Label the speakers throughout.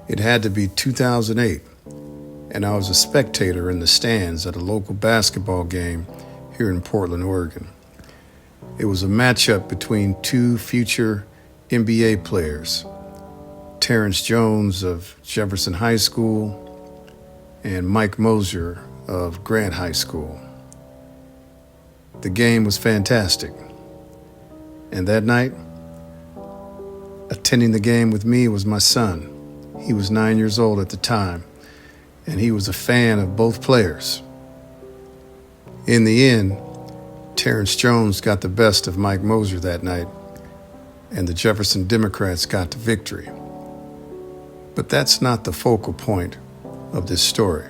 Speaker 1: It had to be 2008, and I was a spectator in the stands at a local basketball game here in Portland, Oregon. It was a matchup between two future NBA players, Terrence Jones of Jefferson High School and Mike Mosier of Grant High School. The game was fantastic. And that night, attending the game with me was my son. He was 9 years old at the time, and he was a fan of both players. In the end, Terrence Jones got the best of Mike Mosier that night, and the Jefferson Democrats got the victory. But that's not the focal point of this story.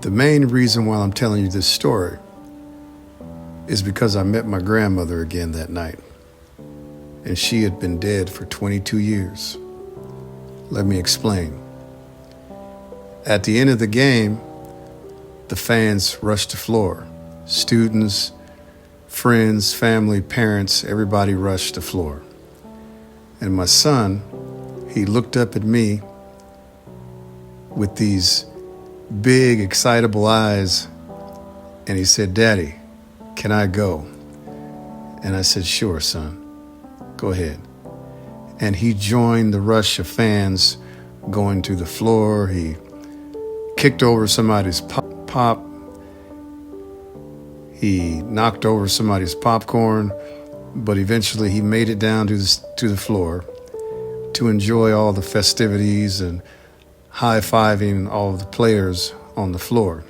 Speaker 1: The main reason why I'm telling you this story is because I met my grandmother again that night, and she had been dead for 22 years. Let me explain. At the end of the game, the fans rushed the floor. Students, friends, family, parents, everybody rushed the floor. And my son, he looked up at me with these big, excitable eyes, and he said, "Daddy, can I go?" And I said, "Sure, son, go ahead." And he joined the rush of fans going to the floor. He kicked over somebody's pop. He knocked over somebody's popcorn, but eventually he made it down to the floor to enjoy all the festivities and high-fiving all of the players on the floor.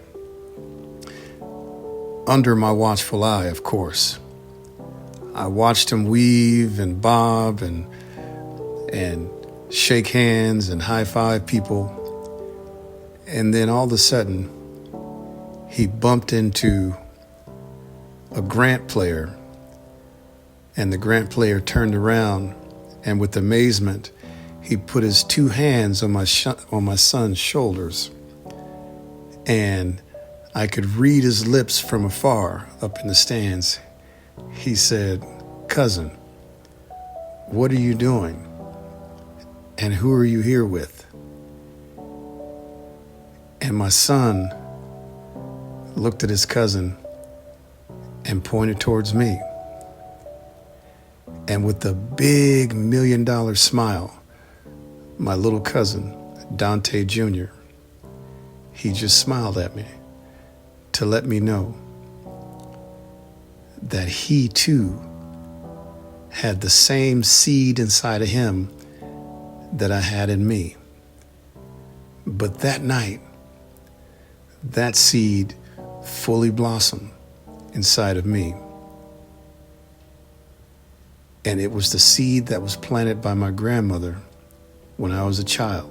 Speaker 1: Under my watchful eye, of course. I watched him weave and bob and shake hands and high-five people. And then all of a sudden, he bumped into a Grant player, and the Grant player turned around, and with amazement, he put his two hands on my son's shoulders, and I could read his lips from afar up in the stands. He said, "Cousin, what are you doing? And who are you here with?" And my son looked at his cousin and pointed towards me. And with a big $1 million smile, my little cousin, Dante Jr., he just smiled at me to let me know that he too had the same seed inside of him that I had in me. But that night, that seed fully blossomed inside of me. And it was the seed that was planted by my grandmother when I was a child.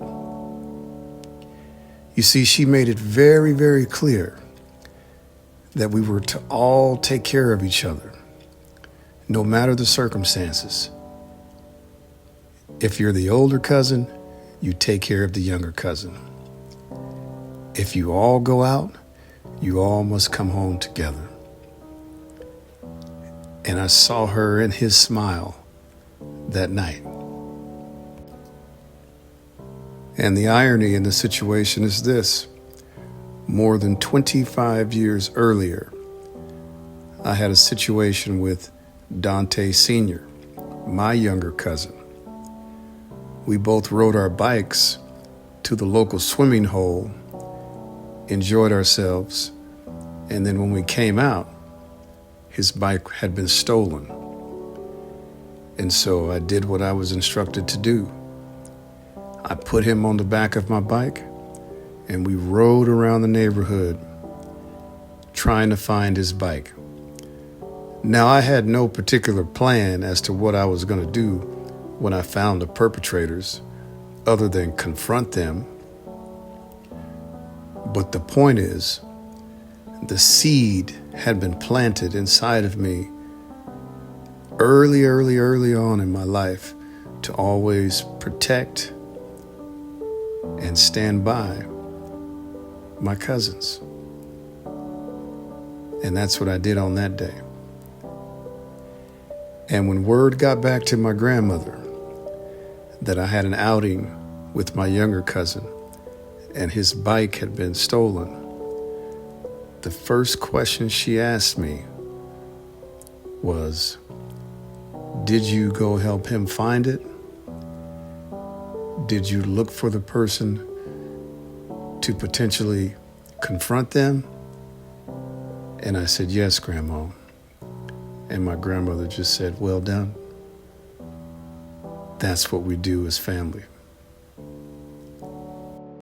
Speaker 1: You see, she made it very, very clear that we were to all take care of each other, no matter the circumstances. If you're the older cousin, you take care of the younger cousin. If you all go out, you all must come home together. And I saw her in his smile that night. And the irony in the situation is this: more than 25 years earlier, I had a situation with Dante Sr., my younger cousin. We both rode our bikes to the local swimming hole, enjoyed ourselves, and then when we came out, his bike had been stolen. And so I did what I was instructed to do. I put him on the back of my bike, and we rode around the neighborhood trying to find his bike. Now, I had no particular plan as to what I was going to do when I found the perpetrators, other than confront them. But the point is, the seed had been planted inside of me early on in my life to always protect and stand by my cousins. And that's what I did on that day. And when word got back to my grandmother that I had an outing with my younger cousin, and his bike had been stolen. The first question she asked me was, "Did you go help him find it? Did you look for the person to potentially confront them?" And I said, "Yes, Grandma." And my grandmother just said, "Well done. That's what we do as family."